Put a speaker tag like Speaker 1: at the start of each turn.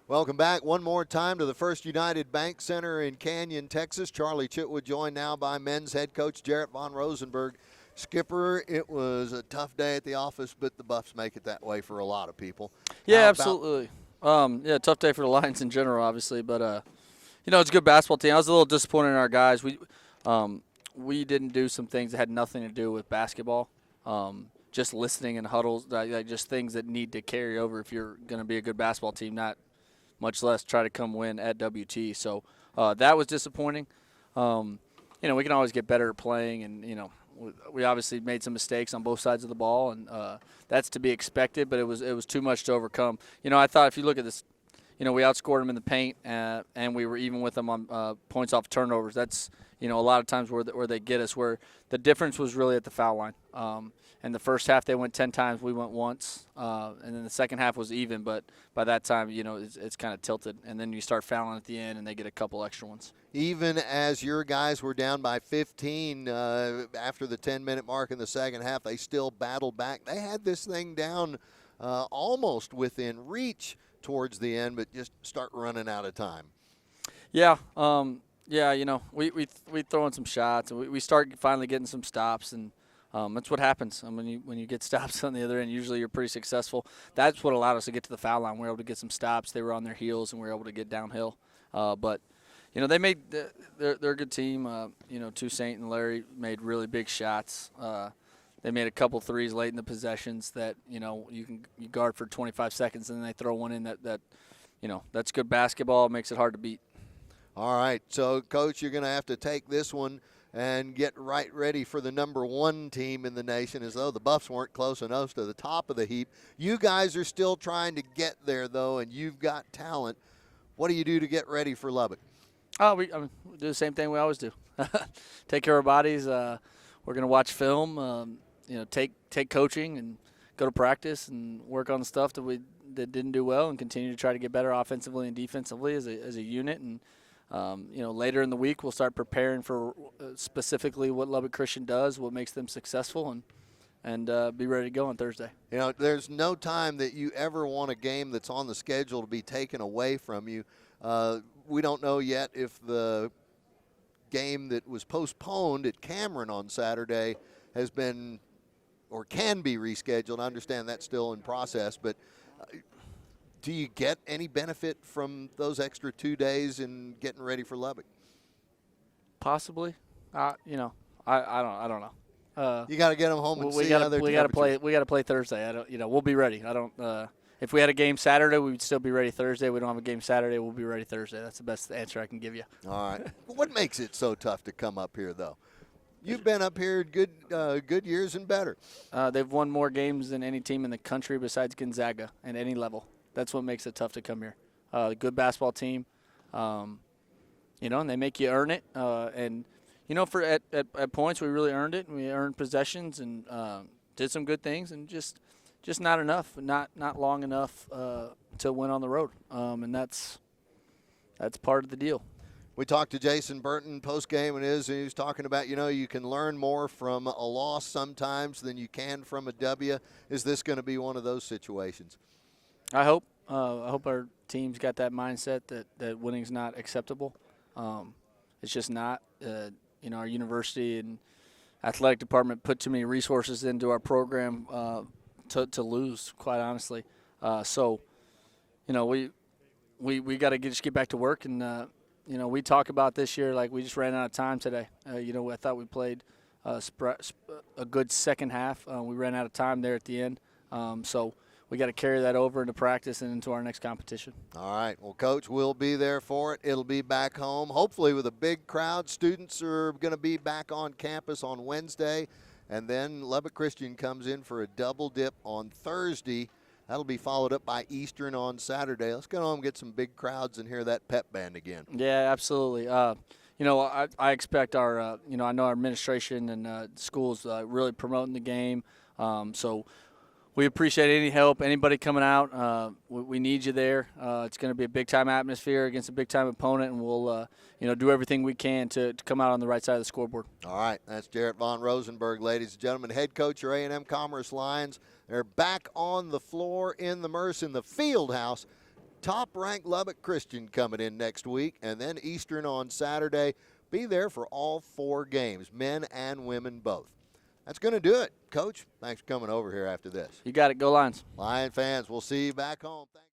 Speaker 1: Welcome back one more time to the First United Bank Center in Canyon, Texas. Charlie Chitwood joined now by men's head coach Jarrett Von Rosenberg. Skipper, it was a tough day at the office, but the Buffs make it that way for a lot of people.
Speaker 2: Yeah, absolutely. Yeah, tough day for the Lions in general, obviously, but it's a good basketball team. I was a little disappointed in our guys. We didn't do some things that had nothing to do with basketball. Just listening in huddles, like just things that need to carry over if you're going to be a good basketball team, not much less try to come win at WT. So that was disappointing. We can always get better at playing, and we obviously made some mistakes on both sides of the ball, and that's to be expected. But it was too much to overcome. I thought if you look at this, we outscored them in the paint, and we were even with them on points off turnovers. That's a lot of times where they get us. Where the difference was really at the foul line. In the first half, they went 10 times. We went once. And then the second half was even. But by that time, it's kind of tilted. And then you start fouling at the end, and they get a couple extra ones.
Speaker 1: Even as your guys were down by 15 after the 10-minute mark in the second half, they still battled back. They had this thing down almost within reach towards the end, but just start running out of time.
Speaker 2: Yeah. We throw in some shots, and we start finally getting some stops, and that's what happens. And when you get stops on the other end, usually you're pretty successful. That's what allowed us to get to the foul line. We were able to get some stops. They were on their heels, and we were able to get downhill. But they made they're a good team. Toussaint and Larry made really big shots. They made a couple threes late in the possessions that you guard for 25 seconds, and then they throw one in that's good basketball. It makes it hard to beat.
Speaker 1: All right, so Coach, you're going to have to take this one and get right ready for the number one team in the nation, as though the Buffs weren't close enough to the top of the heap. You guys are still trying to get there, though, and you've got talent. What do you do to get ready for Lubbock?
Speaker 2: We do the same thing we always do. Take care of our bodies. We're going to watch film, take coaching and go to practice and work on the stuff that didn't do well and continue to try to get better offensively and defensively as a unit. And later in the week, we'll start preparing for specifically what Lubbock Christian does, what makes them successful, and be ready to go on Thursday.
Speaker 1: There's no time that you ever want a game that's on the schedule to be taken away from you. We don't know yet if the game that was postponed at Cameron on Saturday has been or can be rescheduled. I understand that's still in process, but do you get any benefit from those extra 2 days in getting ready for Lubbock?
Speaker 2: Possibly. I don't know.
Speaker 1: You got to get them home and see how they're
Speaker 2: We got to play Thursday. We'll be ready. If we had a game Saturday, we would still be ready Thursday. We don't have a game Saturday, we'll be ready Thursday. That's the best answer I can give you.
Speaker 1: All right. What makes it so tough to come up here, though? You've been up here good years and better.
Speaker 2: They've won more games than any team in the country besides Gonzaga at any level. That's what makes it tough to come here. Good basketball team, and they make you earn it. For at points we really earned it, and we earned possessions and did some good things, and just not enough, not long enough to win on the road. And that's part of the deal.
Speaker 1: We talked to Jason Burton post-game, and he was talking about, you can learn more from a loss sometimes than you can from a W. Is this going to be one of those situations?
Speaker 2: I hope. I hope our team's got that mindset that winning's not acceptable. It's just not. Our university and athletic department put too many resources into our program to lose, quite honestly. We got to just get back to work. And, we talk about this year like we just ran out of time today. I thought we played a good second half. We ran out of time there at the end. So we got to carry that over into practice and into our next competition.
Speaker 1: All right. Well, Coach, we'll be there for it. It'll be back home, hopefully with a big crowd. Students are going to be back on campus on Wednesday. And then Lubbock Christian comes in for a double dip on Thursday. That'll be followed up by Eastern on Saturday. Let's go home and get some big crowds and hear that pep band again.
Speaker 2: Yeah, absolutely. I expect our, I know our administration and schools really promoting the game. So we appreciate any help, anybody coming out. We need you there. It's going to be a big-time atmosphere against a big-time opponent, and we'll, do everything we can to come out on the right side of the scoreboard.
Speaker 1: All right. That's Jarrett Von Rosenberg, ladies and gentlemen, head coach your A&M-Commerce Lions. They're back on the floor in the Merce in the field house. top-ranked Lubbock Christian coming in next week, and then Eastern on Saturday. Be there for all 4 games, men and women both. That's going to do it. Coach, thanks for coming over here after this.
Speaker 2: You got it. Go Lions.
Speaker 1: Lion fans, we'll see you back home. Thanks.